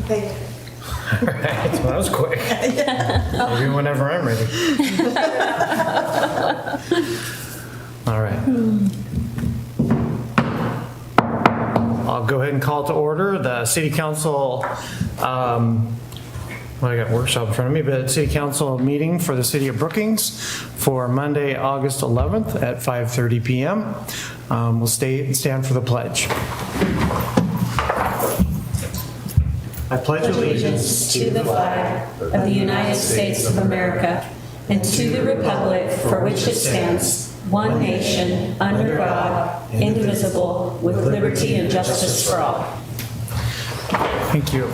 There. All right, well, that was quick. Maybe whenever I'm ready. All right. I'll go ahead and call to order the City Council, well, I got workshop in front of me, but City Council meeting for the City of Brookings for Monday, August 11th at 5:30 p.m. We'll stand for the pledge. I pledge allegiance to the flag of the United States of America and to the republic for which it stands, one nation, under God, indivisible, with liberty and justice for all. Thank you.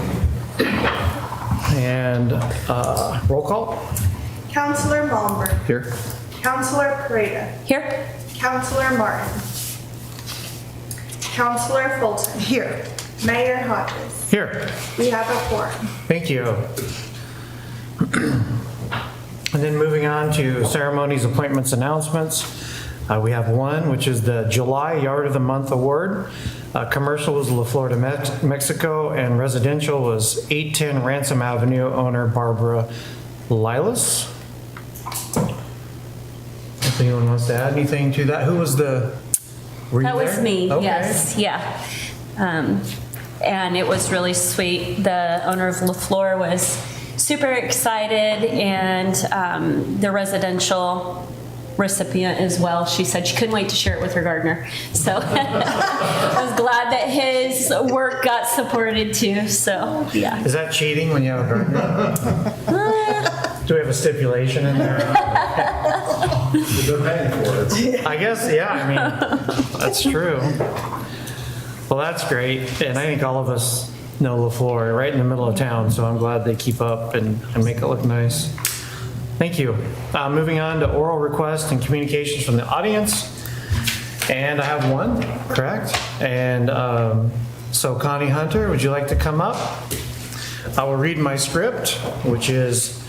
And roll call. Councilor Malmberg. Here. Councilor Pareda. Here. Councilor Martin. Councilor Fulton. Here. Mayor Hodges. Here. We have a quorum. Thank you. And then moving on to ceremonies, appointments, announcements. We have one, which is the July Yard of the Month Award. Commercial was La Florida, Mexico, and residential was 810 Ransom Avenue, owner Barbara Lilas. If anyone wants to add anything to that, who was the? That was me, okay. yes, yeah. And it was really sweet. The owner of La Flor was super excited, and the residential recipient as well. She said she couldn't wait to share it with her gardener. So I was glad that his work got supported too. So yeah. Is that cheating when you have a gardener? Do we have a stipulation in there? They're paying for it. I guess, yeah, I mean, that's true. Well, that's great. And I think all of us know La Flor, right in the middle of town. So I'm glad they keep up and make it look nice. Thank you. Moving on to oral requests and communications from the audience. And I have one, correct? And so Connie Hunter, would you like to come up? I will read my script, which is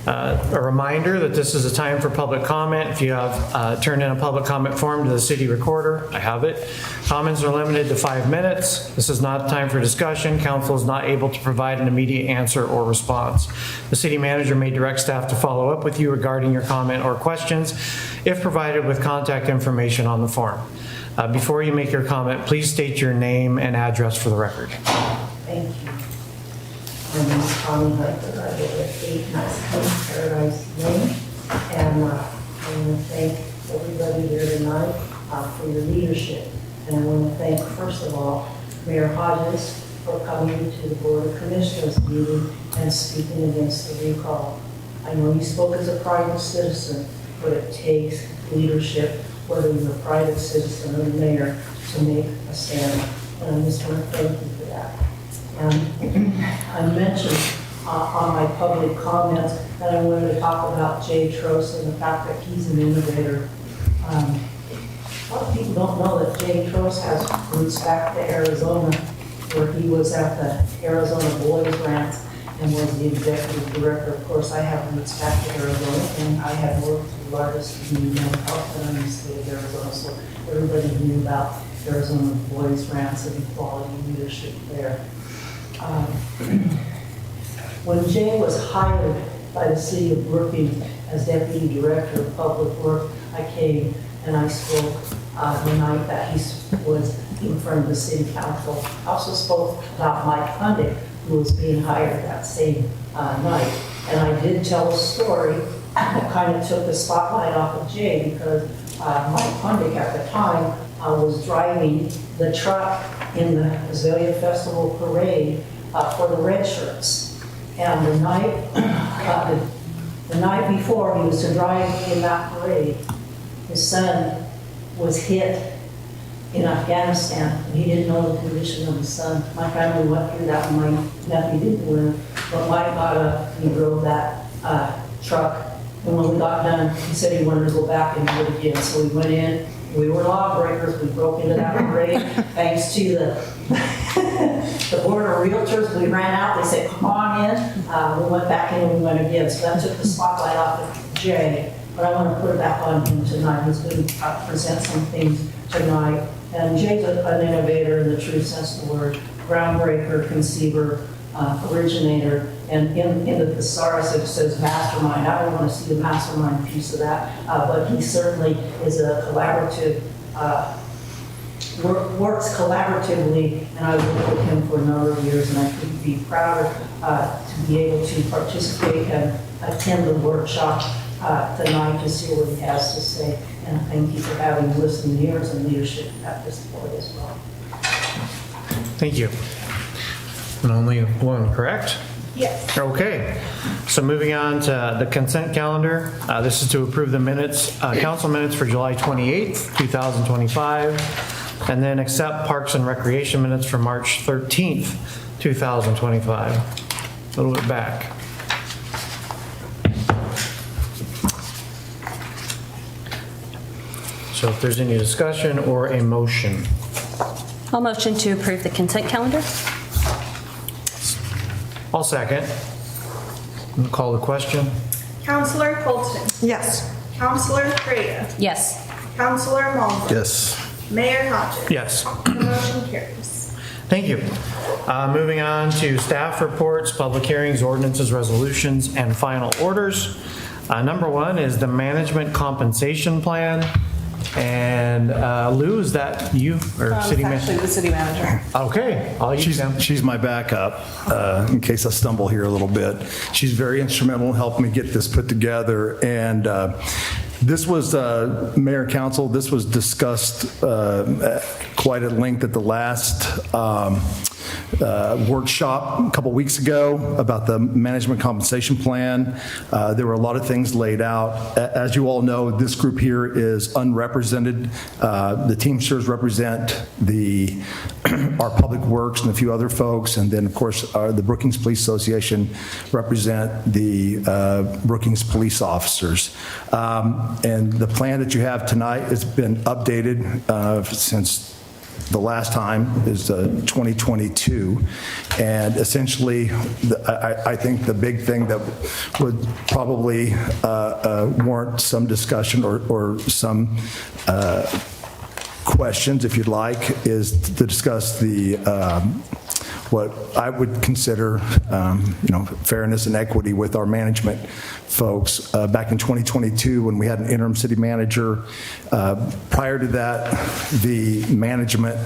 a reminder that this is a time for public comment. If you have turned in a public comment form to the city recorder, I have it. Comments are limited to 5 minutes. This is not time for discussion. Council is not able to provide an immediate answer or response. The city manager may direct staff to follow up with you regarding your comment or questions if provided with contact information on the form. Before you make your comment, please state your name and address for the record. Thank you. My name is Connie Hunter. I live at 8 Mexico Paradise Lane. And I want to thank everybody here tonight for your leadership. And I want to thank, first of all, Mayor Hodges for coming to the Board of Commissioners meeting and speaking against the recall. I know you spoke as a private citizen, but it takes leadership, whether you're a private citizen or the mayor, to make a stand. And I just want to thank you for that. I mentioned on my public comments that I wanted to talk about Jay Trost and the fact that he's an innovator. A lot of people don't know that Jay Trost has roots back to Arizona, where he was at the Arizona Boys Ranch and was the executive director. Of course, I have roots back to Arizona, and I had worked with the largest mental health center in the state of Arizona, so everybody knew about Arizona Boys Ranch and equality leadership there. When Jay was hired by the city of Brookings as deputy director of public works, I came and I spoke the night that he was in front of the city council. I also spoke about Mike Hundick, who was being hired that same night. And I did tell a story that kind of took the spotlight off of Jay, because Mike Hundick at the time was driving the truck in the Azalea Festival Parade for the red shirts. And the night before he was to drive in that parade, his son was hit in Afghanistan, and he didn't know the condition of his son. My family went through that, and my nephew didn't win. But Mike got up and he drove that truck. And when we got done, he said he wanted to go back and do it again. So we went in. We were lawbreakers. We broke into that parade. Thanks to the board of realtors, we ran out. They said, "Come on in." We went back in and we went again. So that took the spotlight off of Jay. But I want to put it back on him tonight. He's going to present some things tonight. And Jay's an innovator in the true sense of the word, groundbreaker, conceiver, originator. And in the thesaurus, it says mastermind. I don't want to see the mastermind piece of that, but he certainly is a collaborative, works collaboratively, and I worked with him for a number of years, and I couldn't be prouder to be able to participate and attend the workshop tonight to see what he has to say. And thank you for having listening ears and leadership at this board as well. Thank you. And only one, correct? Yes. Okay, so moving on to the consent calendar. This is to approve the minutes, council minutes for July 28th, 2025, and then accept Parks and Recreation minutes for March 13th, 2025. A little bit back. So if there's any discussion or a motion. I'll motion to approve the consent calendar. I'll second. We'll call the question. Counselor Fulton. Yes. Counselor Freda. Yes. Counselor Malmberg. Yes. Mayor Hodges. Yes. The motion carries. Thank you. Moving on to staff reports, public hearings, ordinances, resolutions, and final orders. Number one is the management compensation plan. And Lou, is that you or city It's actually manager? the city manager. Okay, I'll use them. She's my backup, in case I stumble here a little bit. She's very instrumental in helping me get this put together. And this was, Mayor and Council, this was discussed quite at length at the last workshop a couple weeks ago about the management compensation plan. There were a lot of things laid out. As you all know, this group here is unrepresented. The Teamsters represent our Public Works and a few other folks, and then of course the Brookings Police Association represent the Brookings police officers. And the plan that you have tonight has been updated since the last time is 2022, and essentially I think the big thing that would probably warrant some discussion or some questions, if you'd like, is to discuss the what I would consider, fairness and equity with our management folks. Back in 2022, when we had an interim city manager, prior to that, the management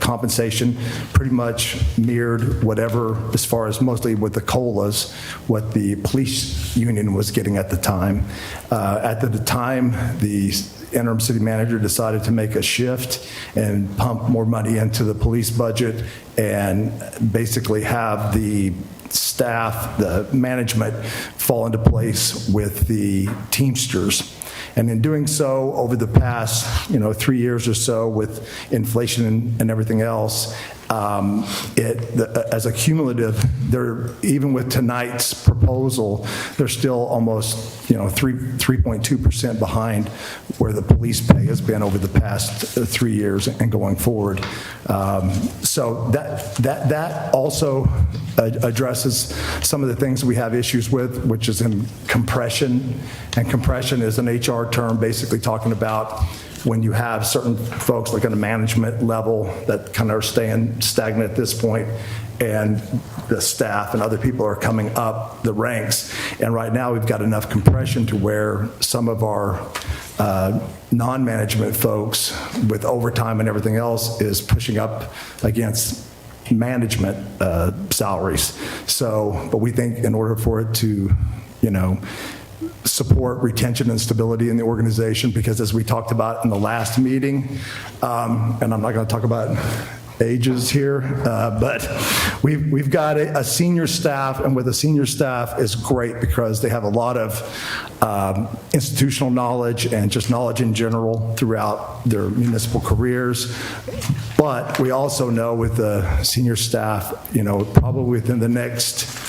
compensation pretty much mirrored whatever, as far as mostly with the COLAs, what the police union was getting at the time. At the time, the interim city manager decided to make a shift and pump more money into the police budget and basically have the staff, the management, fall into place with the Teamsters. And in doing so, over the past 3 years or so, with inflation and everything else, as a cumulative, even with tonight's proposal, they're still almost 3.2% behind where the police pay has been over the past 3 years and going forward. So that also addresses some of the things we have issues with, which is in compression. And compression is an HR term basically talking about when you have certain folks like at a management level that kind of are staying stagnant at this point, and the staff and other people are coming up the ranks. And right now we've got enough compression to where some of our non-management folks with overtime and everything else is pushing up against management salaries. So, but we think in order for it to, support retention and stability in the organization, because as we talked about in the last meeting, and I'm not going to talk about ages here, but we've got a senior staff, and with a senior staff is great because they have a lot of institutional knowledge and just knowledge in general throughout their municipal careers. But we also know with the senior staff, probably within the next,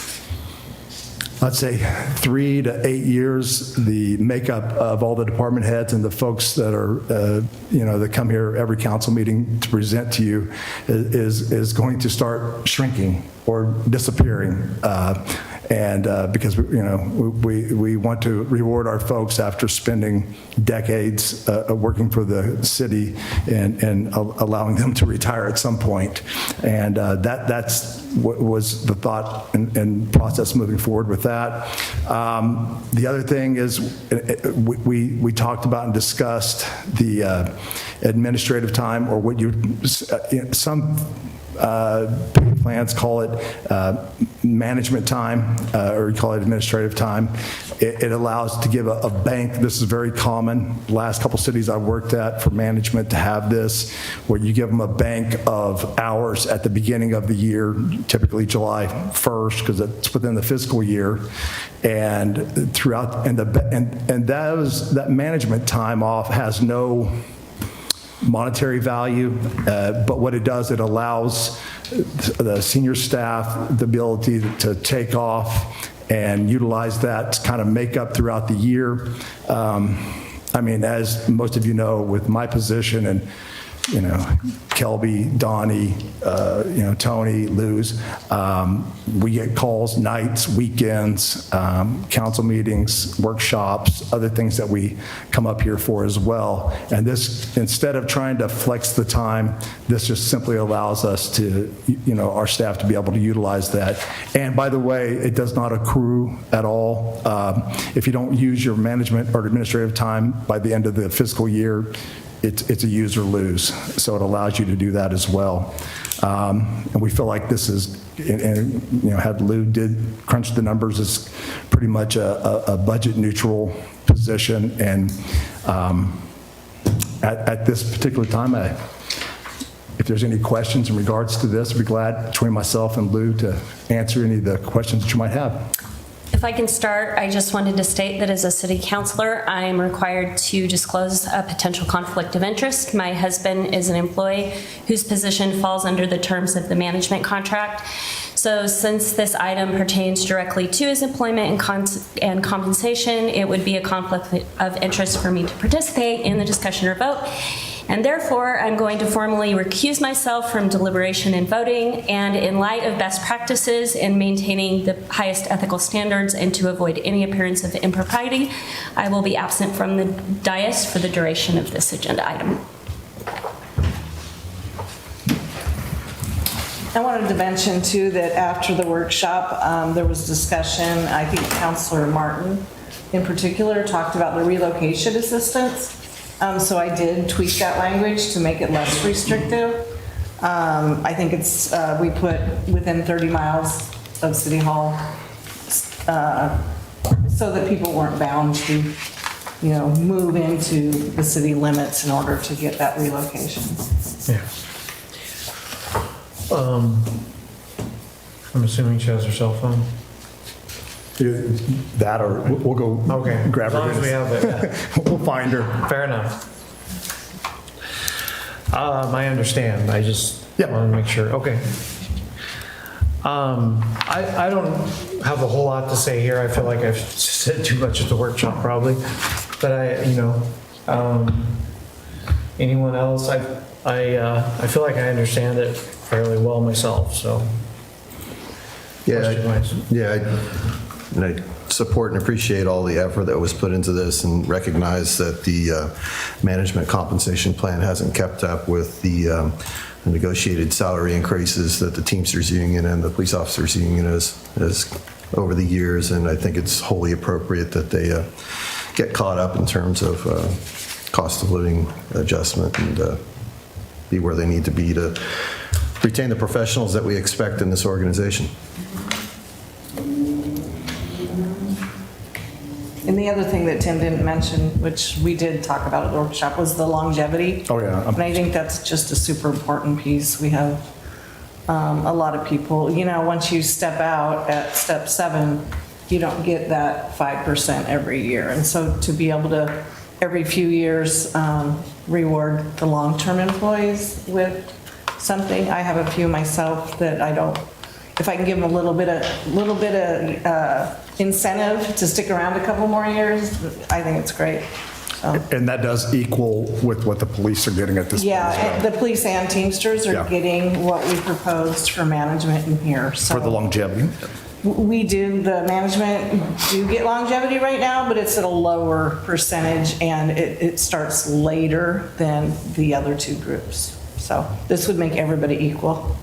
let's say 3 to 8 years, the makeup of all the department heads and the folks that are, that come here every council meeting to present to you is going to start shrinking or disappearing. And because, we want to reward our folks after spending decades working for the city and allowing them to retire at some point. And that's what was the thought and process moving forward with that. The other thing is we talked about and discussed the administrative time, or what some plans call it management time, or you call it administrative time. It allows to give a bank. This is very common. Last couple cities I worked at for management to have this, where you give them a bank of hours at the beginning of the year, typically July 1st, because it's within the fiscal year, and throughout. And that management time off has no monetary value, but what it does, it allows the senior staff the ability to take off and utilize that to kind of make up throughout the year. As most of you know, with my position, and Kelby, Donnie, Tony, Luz, we get calls nights, weekends, council meetings, workshops, other things that we come up here for as well. And this, instead of trying to flex the time, this just simply allows us to, our staff to be able to utilize that. And by the way, it does not accrue at all. If you don't use your management or administrative time by the end of the fiscal year, it's a use or lose, so it allows you to do that as well. And we feel like this is, had Lou did crunch the numbers, it's pretty much a budget neutral position. And at this particular time, if there's any questions in regards to this, I'd be glad, between myself and Lou, to answer any of the questions that you might have. If I can start, I just wanted to state that as a city councilor, I am required to disclose a potential conflict of interest. My husband is an employee whose position falls under the terms of the management contract. So since this item pertains directly to his employment and compensation, it would be a conflict of interest for me to participate in the discussion or vote. And therefore, I'm going to formally recuse myself from deliberation and voting, and in light of best practices in maintaining the highest ethical standards and to avoid any appearance of impropriety, I will be absent from the dais for the duration of this agenda item. I wanted to mention too that after the workshop, there was discussion. I think Councilor Martin in particular talked about the relocation assistance. So I did tweak that language to make it less restrictive. I think it's, we put within 30 miles of City Hall, so that people weren't bound to, move into the city limits in order to get that relocation. Yeah. I'm assuming she has her cell phone. That, or we'll go Okay. grab her. As long as we have it. Yeah. We'll find her. Fair enough. I understand. I just want to make sure. Okay. I don't have a whole lot to say here. I feel like I've said too much at the workshop probably. But anyone else? I feel like I understand it fairly well myself. So. And I support and appreciate all the effort that was put into this, and recognize that the management compensation plan hasn't kept up with the negotiated salary increases that the Teamsters Union and the Police Officers Union has over the years. And I think it's wholly appropriate that they get caught up in terms of cost of living adjustment and be where they need to be to retain the professionals that we expect in this organization. And the other thing that Tim didn't mention, which we did talk about at the workshop, was the longevity. Oh, yeah. And I think that's just a super important piece. We have a lot of people, once you step out at step 7, you don't get that 5% every year. And so to be able to, every few years, reward the long-term employees with something. I have a few myself that I don't, if I can give them a little bit of incentive to stick around a couple more years, I think it's great. So. And that does equal with what the police are getting at this point. Yeah, the police and Teamsters are Yeah. getting what we proposed for management in here. So. For the longevity. we do, the management do get longevity right now, but it's at a lower percentage and it starts later than the other two groups. So this would make everybody equal.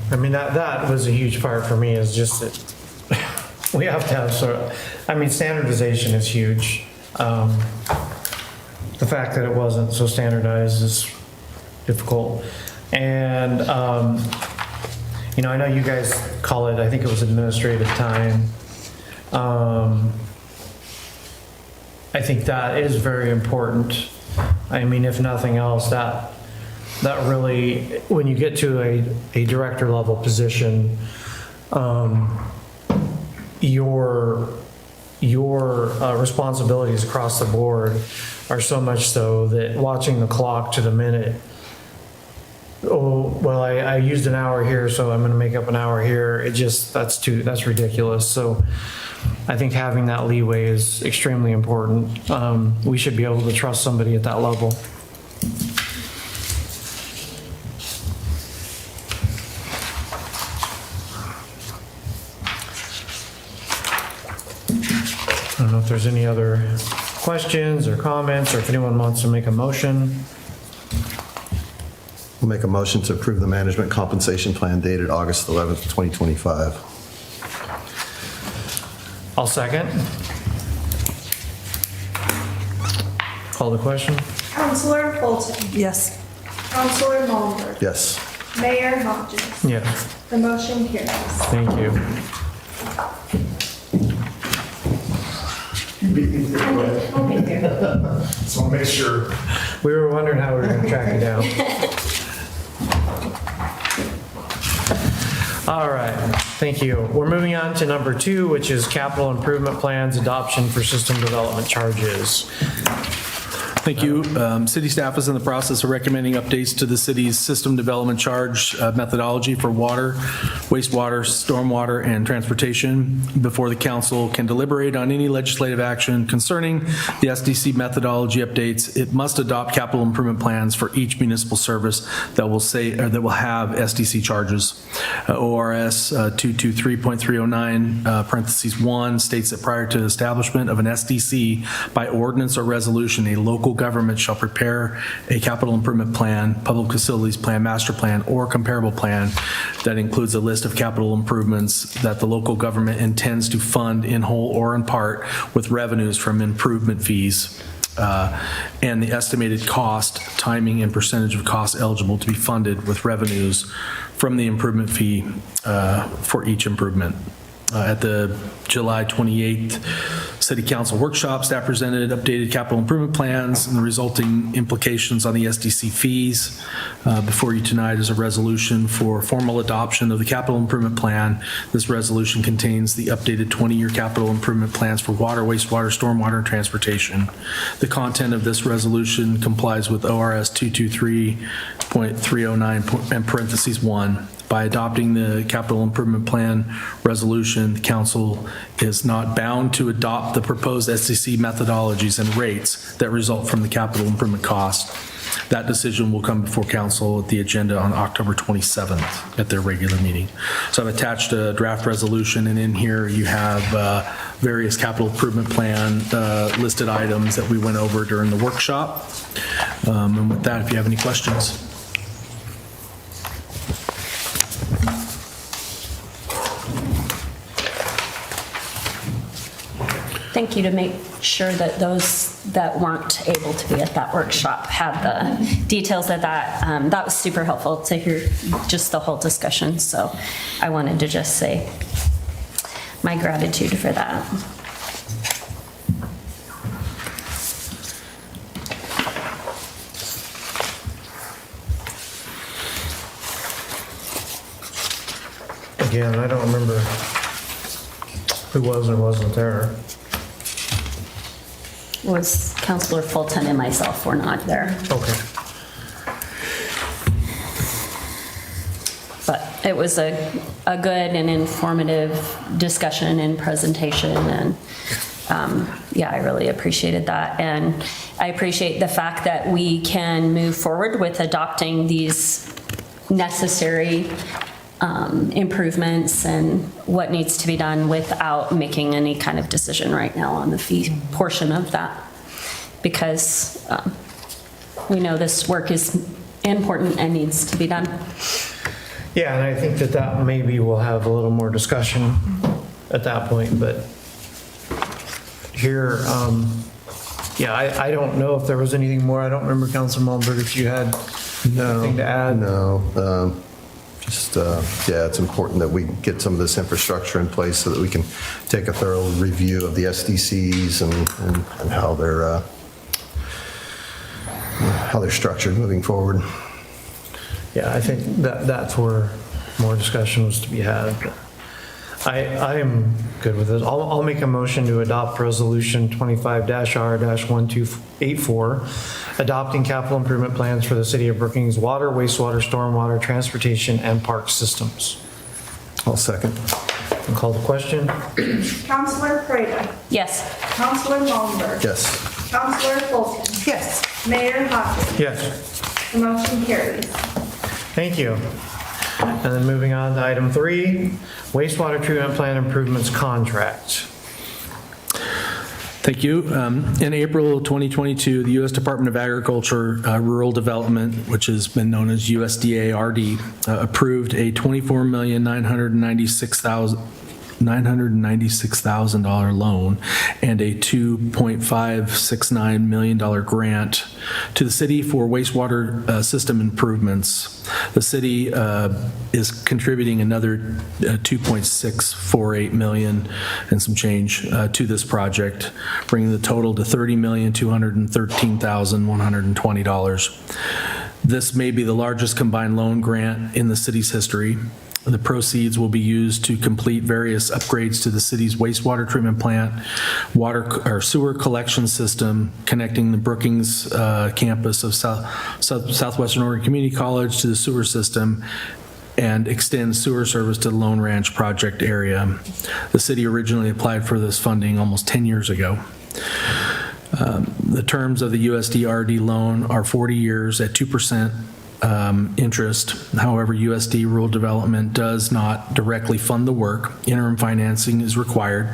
I mean, that was a huge part for me, is just that we have to have standardization is huge. The fact that it wasn't so standardized is difficult. And, I know you guys call it, I think it was administrative time. I think that is very important. I mean, if nothing else, that really, when you get to a director level position, your responsibilities across the board are so much so that watching the clock to the minute, I used an hour here, so I'm going to make up an hour here. That's ridiculous. So I think having that leeway is extremely important. We should be able to trust somebody at that level. I don't know if there's any other questions or comments, or if anyone wants to make a motion. We'll make a motion to approve the management compensation plan dated August 11th, 2025. I'll second. Call the question. Counselor Fulton. Yes. Counselor Malmberg. Yes. Mayor Hodges. Yes, The motion carries. thank you. Just want to make sure. We were wondering how we were going to track you down. All right, thank you. We're moving on to number 2, which is capital improvement plans adoption for system development charges. Thank you. City staff is in the process of recommending updates to the city's system development charge methodology for water, wastewater, stormwater, and transportation. Before the council can deliberate on any legislative action concerning the SDC methodology updates, it must adopt capital improvement plans for each municipal service that will have SDC charges. ORS 223.309 parentheses 1 states that prior to the establishment of an SDC by ordinance or resolution, a local government shall prepare a capital improvement plan, public facilities plan, master plan, or comparable plan that includes a list of capital improvements that the local government intends to fund in whole or in part with revenues from improvement fees, and the estimated cost, timing, and percentage of costs eligible to be funded with revenues from the improvement fee for each improvement. At the July 28th City Council workshop, staff presented updated capital improvement plans and the resulting implications on the SDC fees. Before you tonight is a resolution for formal adoption of the capital improvement plan. This resolution contains the updated 20-year capital improvement plans for water, wastewater, stormwater, and transportation. The content of this resolution complies with ORS 223.309 and parentheses 1. By adopting the capital improvement plan resolution, the council is not bound to adopt the proposed SDC methodologies and rates that result from the capital improvement cost. That decision will come before council at the agenda on October 27th at their regular meeting. So I've attached a draft resolution, and in here you have various capital improvement plan listed items that we went over during the workshop. And with that, if you have any questions. Thank you to make sure that those that weren't able to be at that workshop had the details of that. That was super helpful to hear just the whole discussion. So I wanted to just say my gratitude for that. Again, I don't remember who was or wasn't there. Was Councilor Fulton and myself were not there. Okay. But it was a good and informative discussion and presentation, and yeah, I really appreciated that. And I appreciate the fact that we can move forward with adopting these necessary improvements and what needs to be done without making any kind of decision right now on the fee portion of that. Because we know this work is important and needs to be done. Yeah, and I think that maybe we'll have a little more discussion at that point, but here, yeah, I don't know if there was anything more. I don't remember, Councilor Malmberg, if you had anything to add. No, yeah, it's important that we get some of this infrastructure in place so that we can take a thorough review of the SDCs and how they're structured moving forward. Yeah, I think that's where more discussion was to be had. I am good with it. I'll make a motion to adopt Resolution 25-R-1284, adopting capital improvement plans for the City of Brookings water, wastewater, stormwater, transportation, and park systems. I'll second. And call the question. Counselor Creighton. Yes. Counselor Malmberg. Yes. Counselor Fulton. Yes. Mayor Hodges. Yes. The motion carries. Thank you. And then moving on to item 3, wastewater treatment plant improvements contract. Thank you. In April 2022, the U.S. Department of Agriculture Rural Development, which has been known as USDA-RD, approved a $24,996,000 loan and a $2.569 million grant to the city for wastewater system improvements. The city is contributing another $2.648 million and some change to this project, bringing the total to $30,213,120. This may be the largest combined loan grant in the city's history. The proceeds will be used to complete various upgrades to the city's wastewater treatment plant, water or sewer collection system, connecting the Brookings campus of Southwestern Oregon Community College to the sewer system, and extend sewer service to the Lone Ranch project area. The city originally applied for this funding almost 10 years ago. The terms of the USD-RD loan are 40 years at 2% interest. However, USD Rural Development does not directly fund the work. Interim financing is required.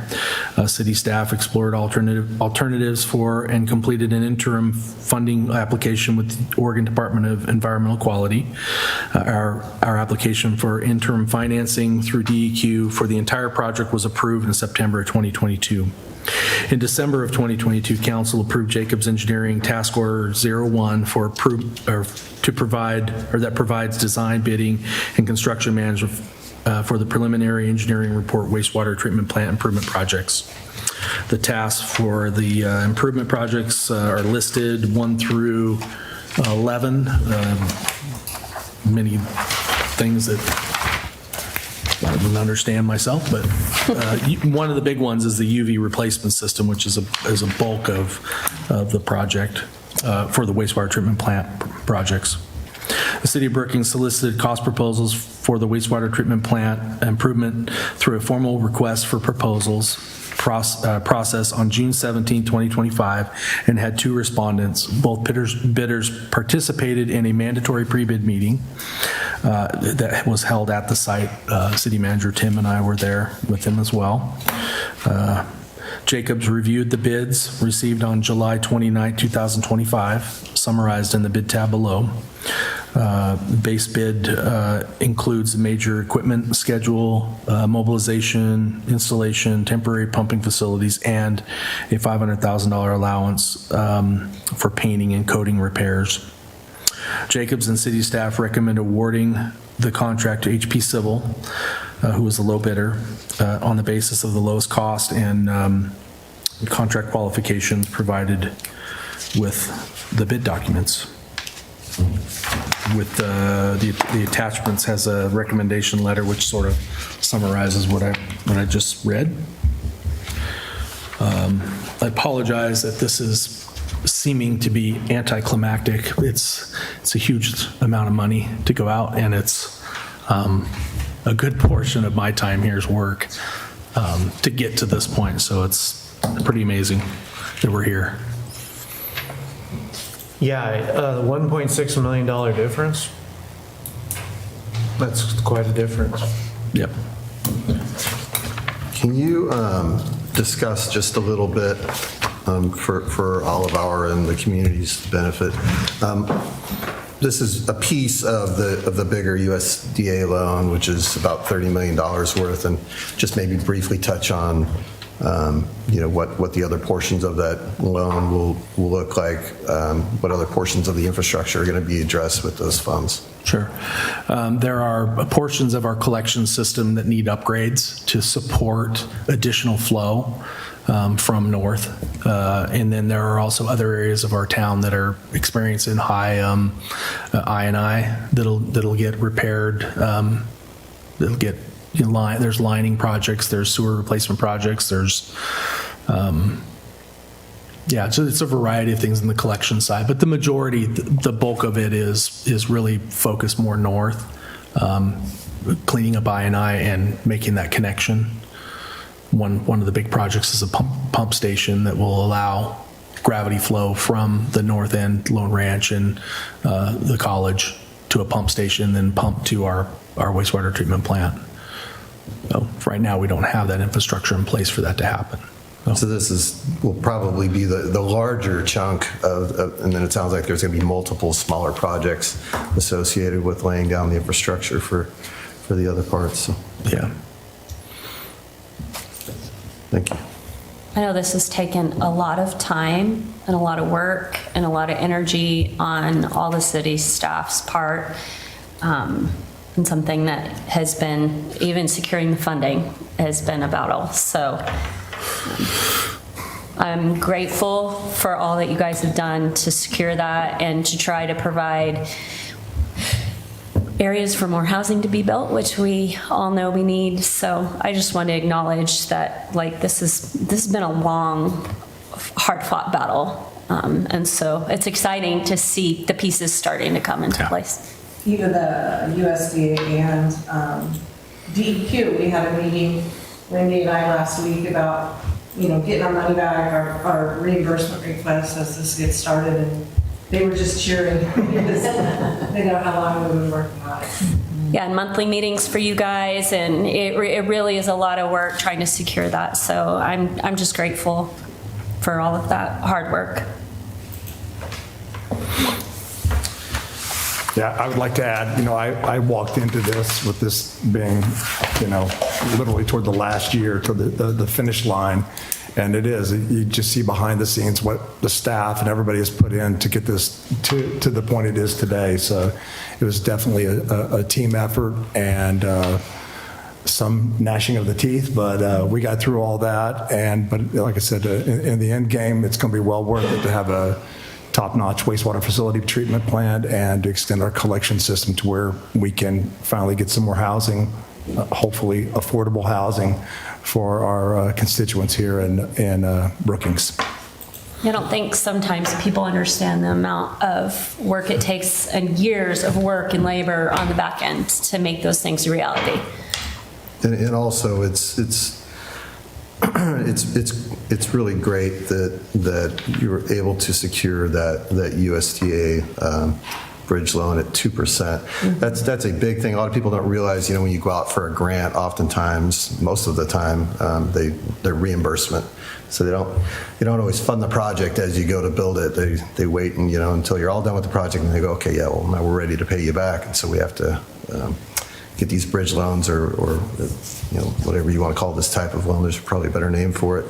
City staff explored alternatives for and completed an interim funding application with the Oregon Department of Environmental Quality. Our application for interim financing through DEQ for the entire project was approved in September of 2022. In December of 2022, Council approved Jacobs Engineering Task Order 01 that provides design, bidding, and construction management for the preliminary engineering report wastewater treatment plant improvement projects. The tasks for the improvement projects are listed 1 through 11. Many things that I didn't understand myself, but one of the big ones is the UV replacement system, which is a bulk of the project for the wastewater treatment plant projects. The City of Brookings solicited cost proposals for the wastewater treatment plant improvement through a formal request for proposals process on June 17, 2025, and had 2 respondents. Both bidders participated in a mandatory pre-bid meeting that was held at the site. City Manager Tim and I were there with him as well. Jacobs reviewed the bids received on July 29, 2025, summarized in the bid tab below. Base bid includes the major equipment schedule, mobilization, installation, temporary pumping facilities, and a $500,000 allowance for painting and coating repairs. Jacobs and city staff recommend awarding the contract to HP Civil, who was the low bidder, on the basis of the lowest cost and contract qualifications provided with the bid documents. With the attachments has a recommendation letter which sort of summarizes what I just read. I apologize that this is seeming to be anticlimactic. It's a huge amount of money to go out, and it's a good portion of my time here's work to get to this point. So it's pretty amazing that we're here. Yeah, $1.6 million difference. That's quite a difference. Yep. Can you discuss just a little bit for all of our and the community's benefit? This is a piece of the bigger USDA loan, which is about $30 million worth, and just maybe briefly touch on what the other portions of that loan will look like, what other portions of the infrastructure are going to be addressed with those funds. Sure. There are portions of our collection system that need upgrades to support additional flow from north. And then there are also other areas of our town that are experiencing high I&I that'll get repaired. That'll get there's lining projects, there's sewer replacement projects, there's so it's a variety of things in the collection side, but the majority, the bulk of it is really focused more north, cleaning up I&I and making that connection. One of the big projects is a pump station that will allow gravity flow from the north end, Lone Ranch, and the college to a pump station, then pump to our wastewater treatment plant. So right now, we don't have that infrastructure in place for that to happen. So this will probably be the larger chunk and then it sounds like there's going to be multiple smaller projects associated with laying down the infrastructure for the other parts. So. Yeah. Thank you. I know this has taken a lot of time and a lot of work and a lot of energy on all the city staff's part. And something that has been, even securing the funding has been a battle. So I'm grateful for all that you guys have done to secure that and to try to provide areas for more housing to be built, which we all know we need. So I just want to acknowledge that, like, this has been a long, hard-fought battle. And so it's exciting to see the pieces starting to come into place. Even the USDA and DEQ, we had a meeting, Wendy and I, last week about, getting our money back, our reimbursement request as this gets started, and they were just cheering because they know how long we've been working on it. Yeah, and monthly meetings for you guys, and it really is a lot of work trying to secure that. So I'm just grateful for all of that hard work. Yeah, I would like to add, I walked into this with this being, literally toward the last year, to the finish line. And it is, you just see behind the scenes what the staff and everybody has put in to get this to the point it is today. So it was definitely a team effort and some gnashing of the teeth, but we got through all that. But like I said, in the end game, it's going to be well worth it to have a top-notch wastewater facility treatment plant and to extend our collection system to where we can finally get some more housing, hopefully affordable housing for our constituents here in Brookings. I don't think sometimes people understand the amount of work it takes and years of work and labor on the back end to make those things a reality. And also, it's really great that you were able to secure that USDA bridge loan at 2%. That's a big thing. A lot of people don't realize, when you go out for a grant, oftentimes, most of the time, they're reimbursement. So they don't always fund the project as you go to build it. They wait and until you're all done with the project, and they go, okay, yeah, well, now we're ready to pay you back. And so we have to get these bridge loans or whatever you want to call this type of loan. There's probably a better name for it,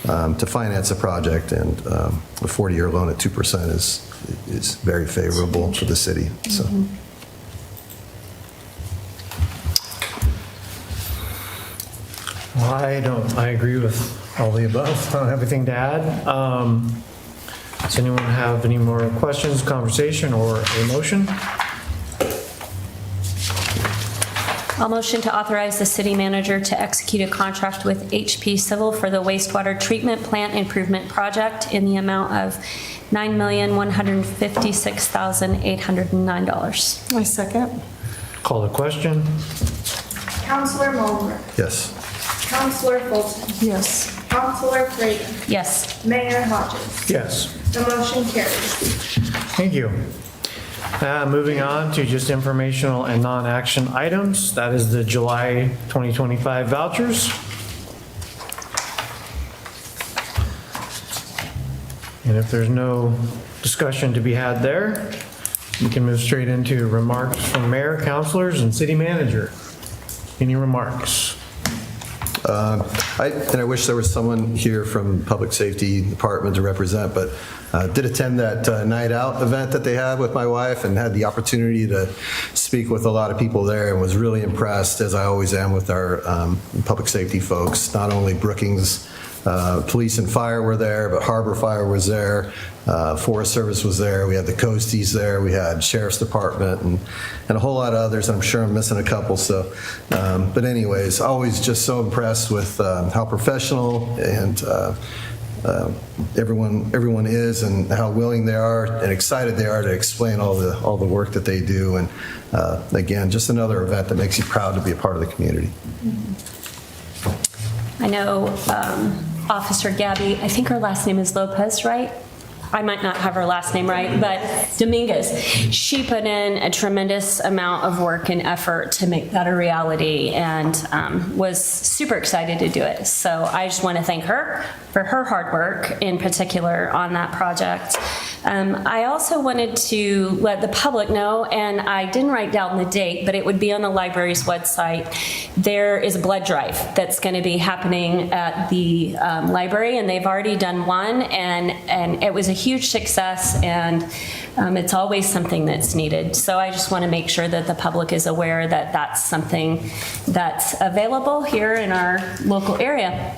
to finance a project. And a 40-year loan at 2% is very favorable for the city. So. Well, I agree with all the above. I don't have anything to add. Does anyone have any more questions, conversation, or a motion? I'll motion to authorize the city manager to execute a contract with HP Civil for the wastewater treatment plant improvement project in the amount of $9,156,809. My second. Call the question. Counselor Mulder. Yes. Counselor Fulton. Yes. Counselor Creighton. Yes. Mayor Hodges. Yes. The motion carries. Thank you. Moving on to just informational and non-action items. That is the July 2025 vouchers. And if there's no discussion to be had there, we can move straight into remarks from mayor, councilors, and city manager. Any remarks? I wish there was someone here from Public Safety Department to represent, but did attend that night out event that they had with my wife and had the opportunity to speak with a lot of people there and was really impressed, as I always am with our public safety folks. Not only Brookings Police and Fire were there, but Harbor Fire was there, Forest Service was there, we had the Coasties there, we had Sheriff's Department, and a whole lot of others. I'm sure I'm missing a couple. So, but anyways, always just so impressed with how professional and everyone is, and how willing they are and excited they are to explain all the work that they do. And again, just another event that makes you proud to be a part of the community. I know Officer Gabby, I think her last name is Lopez, right? I might not have her last name right, but Dominguez. She put in a tremendous amount of work and effort to make that a reality, and was super excited to do it. So I just want to thank her for her hard work, in particular on that project. I also wanted to let the public know, and I didn't write down the date, but it would be on the library's website. There is a blood drive that's going to be happening at the library, and they've already done one, and it was a huge success, and it's always something that's needed. So I just want to make sure that the public is aware that that's something that's available here in our local area.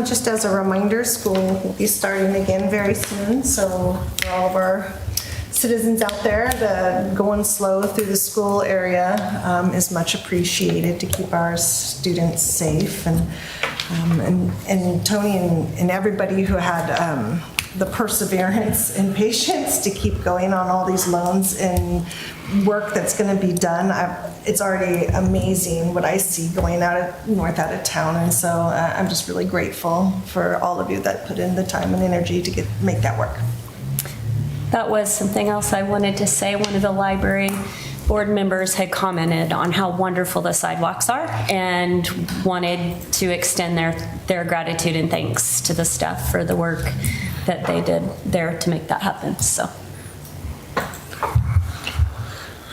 Just as a reminder, school will be starting again very soon, so for all of our citizens out there, the going slow through the school area is much appreciated to keep our students safe. And Tony and everybody who had the perseverance and patience to keep going on all these loans and work that's going to be done. It's already amazing what I see going north out of town, and so I'm just really grateful for all of you that put in the time and energy to make that work. That was something else I wanted to say. One of the library board members had commented on how wonderful the sidewalks are and wanted to extend their gratitude and thanks to the staff for the work that they did there to make that happen. So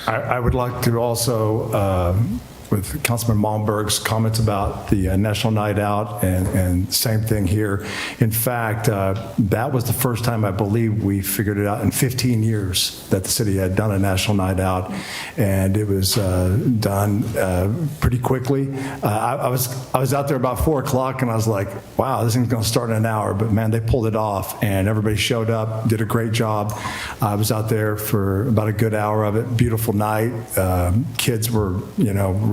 I would like to also, with Councilman Malmberg's comments about the National Night Out, and same thing here. In fact, that was the first time I believe we figured it out in 15 years that the city had done a National Night Out, and it was done pretty quickly. I was out there about 4 o'clock, and I was like, wow, this thing's going to start in an hour. But man, they pulled it off, and everybody showed up, did a great job. I was out there for about a good hour of it. Beautiful night. Kids were,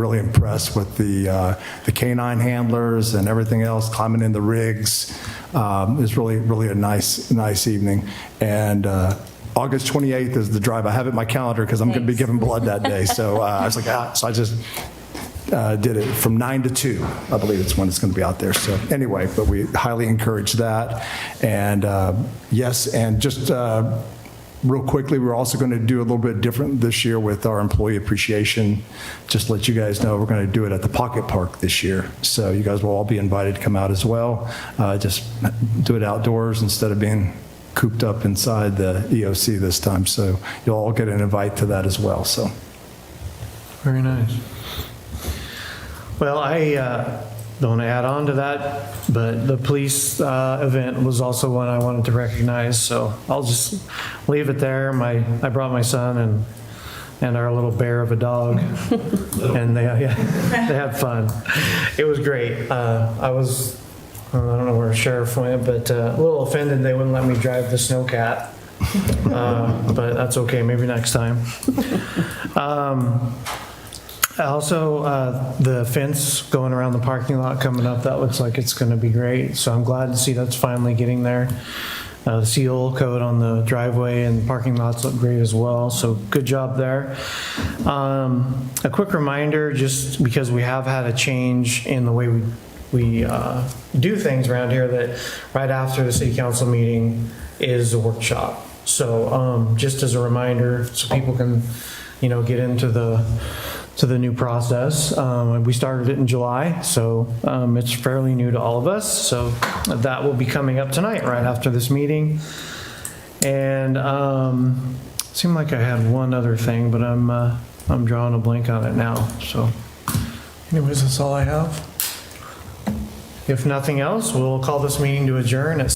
really impressed with the canine handlers and everything else, climbing in the rigs. It was really a nice evening. And August 28th is the drive. I have it in my calendar because I'm going to be giving blood that day. So I was like, so I just did it from 9 to 2. I believe it's when it's going to be out there. So anyway, but we highly encourage that. And yes, and just real quickly, we're also going to do a little bit different this year with our employee appreciation. Just to let you guys know, we're going to do it at the Pocket Park this year. So you guys will all be invited to come out as well. Just do it outdoors instead of being cooped up inside the EOC this time. So you'll all get an invite to that as well. So very nice. Well, I don't want to add on to that, but the police event was also one I wanted to recognize, so I'll just leave it there. I brought my son and our little bear of a dog, and they had fun. It was great. I don't know where the sheriff went, but a little offended they wouldn't let me drive the snowcat, but that's okay, maybe next time. Also, the fence going around the parking lot coming up, that looks like it's going to be great. So I'm glad to see that's finally getting there. The seal coat on the driveway and parking lots look great as well, so good job there. A quick reminder, just because we have had a change in the way we do things around here, that right after the city council meeting is a workshop. So just as a reminder, so people can, get into the new process. We started it in July, so it's fairly new to all of us. So that will be coming up tonight, right after this meeting. And it seemed like I had one other thing, but I'm drawing a blank on it now. So anyways, that's all I have. If nothing else, we'll call this meeting to adjourn at